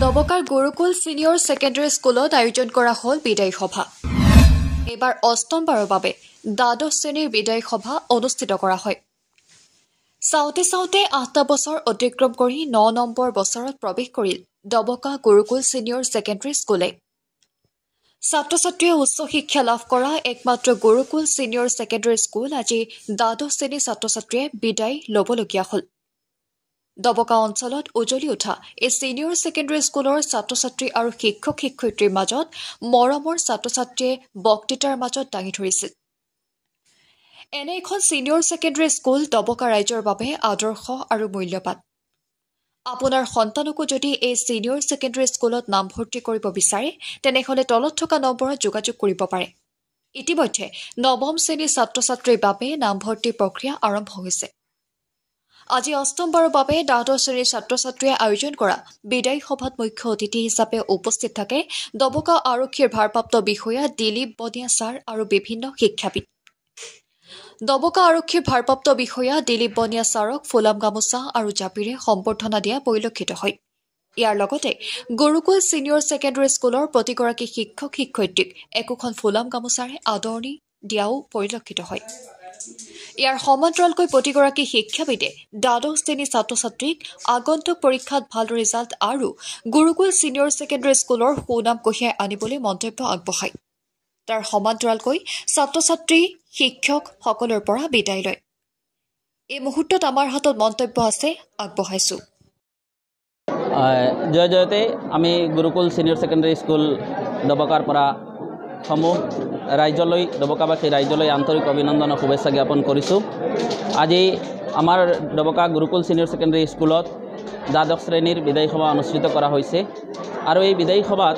দবকাৰ gurukul senior secondary স্কুলত আয়োজন কৰা হল বিদায়ী সভা। এবাৰ অষ্টমবাৰৰ বাবে দ্বাদশ শ্ৰেণীৰ বিদায়ী সভা অনুষ্ঠিত কৰা হয়। চাওঁতে 8টা বছৰ অতিক্ৰম কৰি 9 নম্বৰ বছৰত প্ৰৱেশ কৰিল দবকা গুৰুকুল সিনিয়ৰ সেকেন্ডাৰী স্কুলে। ছাত্ৰ-ছাত্ৰীয়ে উচ্চ শিক্ষা লাভ কৰা একমাত্ৰ গুৰুকুল সিনিয়ৰ সেকেন্ডাৰী স্কুল আজি দ্বাদশ শ্ৰেণীৰ ছাত্ৰ-ছাত্ৰীয়ে বিদায় ল'বলগীয়া হ'ল। দবকা অঞ্চলত উজলি উঠা এই সিনিয়ৰ সেকেন্ডাৰী স্কুলৰ ছাত্ৰ-ছাত্ৰী আৰু শিক্ষক-শিক্ষয়িত্ৰীৰ মাজত মৰমৰ ছাত্ৰ-ছাত্ৰীয়ে বক্তৃতাৰ মাজত দাঙি ধৰিছিল। এনে এখন সিনিয়ৰ সেকেন্ডাৰী স্কুল দবকা ৰাইজৰ বাবে আদৰ্শ আৰু মূল্যৱান। আপোনাৰ সন্তানকো যদি এই সিনিয়ৰ সেকেন্ডাৰী স্কুলত নামভৰ্তি কৰিব বিচাৰে তেনেহলে তলত থকা নম্বৰত যোগাযোগ কৰিব পাৰে। ইতিমধ্যে নৱম শ্ৰেণীৰ ছাত্ৰ-ছাত্ৰীৰ বাবে নামভৰ্তি প্ৰক্ৰিয়া আৰম্ভ হৈছে। আজি অষ্টমবাৰৰ বাবে দ্বাদশ শ্ৰেণীৰ ছাত্ৰ-ছাত্ৰীয়ে আয়োজন কৰা বিদায়ী সভাত মুখ্য অতিথি হিচাপে উপস্থিত থাকে দবকা আৰক্ষীৰ ভাৰপ্ৰাপ্ত বিষয়া দিলীপ বনিয়া ছাৰ আৰু বিভিন্ন শিক্ষাবিদ। দবকা আৰক্ষীৰ ভাৰপ্ৰাপ্ত বিষয়া দিলীপ বনিয়া ছাৰক ফুলাম গামোচা আৰু জাপিৰে সম্বৰ্ধনা দিয়া পৰিলক্ষিত হয়। ইয়াৰ লগতে গুৰুকুল সিনিয়ৰ সেকেন্ডাৰী স্কুলৰ প্ৰতিগৰাকী শিক্ষক-শিক্ষয়িত্ৰীক একোখন ফুলাম গামোচাৰে আদৰণি দিয়াও পৰিলক্ষিত হয়। ইয়াৰ সমান্তৰালকৈ প্ৰতিগৰাকী শিক্ষাবিদে দ্বাদশ শ্ৰেণীৰ ছাত্ৰ-ছাত্ৰীক আগন্তুক পৰীক্ষাত ভাল ৰিজাল্ট আৰু গুৰুকুল সিনিয়ৰ সেকেন্ডাৰী স্কুলৰ সুনাম কঢ়িয়াই আনিবলৈ মন্তব্য আগবঢ়ায়। তাৰ সমান্তৰালকৈ ছাত্ৰ-ছাত্ৰী শিক্ষক সকলৰ পৰা বিদায় লয়। এই মুহূৰ্তত আমাৰ হাতত মন্তব্য আছে, আগবঢ়াইছো। জয়তে আমি গুৰুকুল সিনিয়ৰ সেকেন্ডাৰী স্কুল দবকাৰ পৰা সমূহ ৰাজ্যলৈ দবকাবাসী ৰাজ্যলৈ আন্তৰিক অভিনন্দন আৰু শুভেচ্ছা জ্ঞাপন কৰিছোঁ। আজি আমাৰ দবকা গুৰুকুল সিনিয়ৰ সেকেন্ডাৰী স্কুলত দ্বাদশ শ্ৰেণীৰ বিদায়ী সভা অনুষ্ঠিত কৰা হৈছে আৰু এই বিদায়ী সভাত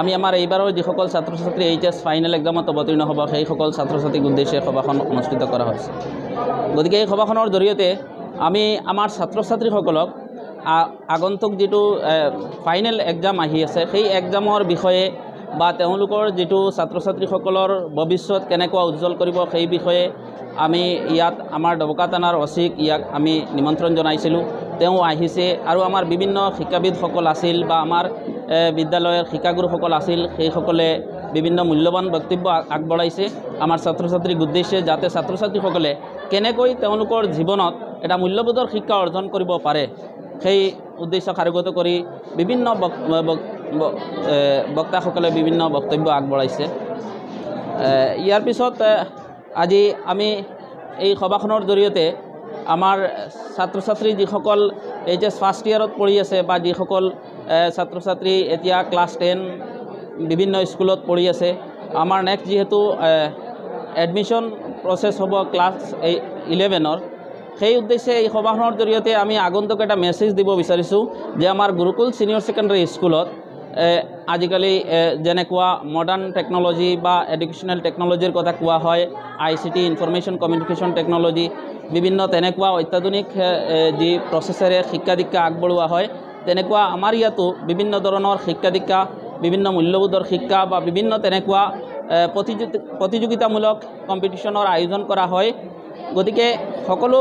আমি আমাৰ এইবাৰৰ যিসকল ছাত্ৰ-ছাত্ৰী HS ফাইনেল এক্সামত অৱতীৰ্ণ হ'ব সেইসকল ছাত্ৰ-ছাত্ৰীক উদ্দেশ্যে সভাখন অনুষ্ঠিত কৰা হৈছে। গতিকে এই সভাখনৰ জৰিয়তে আমি আমাৰ ছাত্ৰ-ছাত্ৰীসকলক আগন্তুক যিটো ফাইনেল এক্সাম আহি আছে সেই এক্সামৰ বিষয়ে বা তেওঁলোকৰ যিটো ছাত্ৰ-ছাত্ৰীসকলৰ ভৱিষ্যত কেনেকুৱা উজ্জ্বল কৰিব সেই বিষয়ে আমি ইয়াত আমাৰ দবকা থানাৰ অচিক ইয়াক আমি নিমন্ত্ৰণ জনাইছিলোঁ। তেওঁ আহিছে আৰু আমাৰ বিভিন্ন শিক্ষাবিদসকল আছিল বা আমাৰ বিদ্যালয়ৰ শিক্ষাগুৰুসকল আছিল, সেইসকলে বিভিন্ন মূল্যৱান বক্তব্য আগবঢ়াইছে আমাৰ ছাত্ৰ-ছাত্ৰীক উদ্দেশ্যে, যাতে ছাত্ৰ-ছাত্ৰীসকলে কেনেকৈ তেওঁলোকৰ জীৱনত এটা মূল্যবোধৰ শিক্ষা অৰ্জন কৰিব পাৰে সেই উদ্দেশ্য কাৰ্যগত কৰি বিভিন্ন বক্তাসকলে বিভিন্ন বক্তব্য আগবঢ়াইছে। ইয়াৰ পিছত আজি আমি এই সভাখনৰ জৰিয়তে আমাৰ ছাত্ৰ-ছাত্ৰী যিসকল HS ফাৰ্ষ্ট ইয়াৰত পঢ়ি আছে বা যিসকল ছাত্ৰ-ছাত্ৰী এতিয়া ক্লাছ 10 বিভিন্ন স্কুলত পঢ়ি আছে, আমাৰ নেক্সট যিহেতু এডমিশ্যন প্ৰচেছ হ'ব ক্লাছ 11ৰ, সেই উদ্দেশ্যে এই সভাখনৰ জৰিয়তে আমি আগন্তুক এটা মেছেজ দিব বিচাৰিছোঁ যে আমাৰ গুৰুকুল সিনিয়ৰ সেকেন্ডাৰী স্কুলত আজিকালি যেনেকুৱা মডাৰ্ণ টেকন'লজি বা এডুকেশ্যনেল টেকন'লজিৰ কথা কোৱা হয়, ICT ইনফৰমেশ্যন কমিউনিকেশ্যন টেকন'লজি, বিভিন্ন তেনেকুৱা অত্যাধুনিক যি প্ৰচেছেৰে শিক্ষা দীক্ষা আগবঢ়োৱা হয়, তেনেকুৱা আমাৰ ইয়াতো বিভিন্ন ধৰণৰ শিক্ষা দীক্ষা, বিভিন্ন মূল্যবোধৰ শিক্ষা বা বিভিন্ন তেনেকুৱা প্ৰতিযোগিতামূলক কম্পিটিশ্যনৰ আয়োজন কৰা হয়। গতিকে সকলো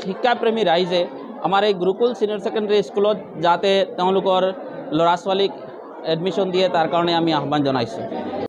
শিক্ষাপ্ৰেমী ৰাইজে আমাৰ এই গুৰুকুল সিনিয়ৰ সেকেন্ডাৰী স্কুলত যাতে তেওঁলোকৰ ল'ৰা ছোৱালীক এডমিশ্যন দিয়ে তাৰ কাৰণে আমি আহ্বান জনাইছোঁ।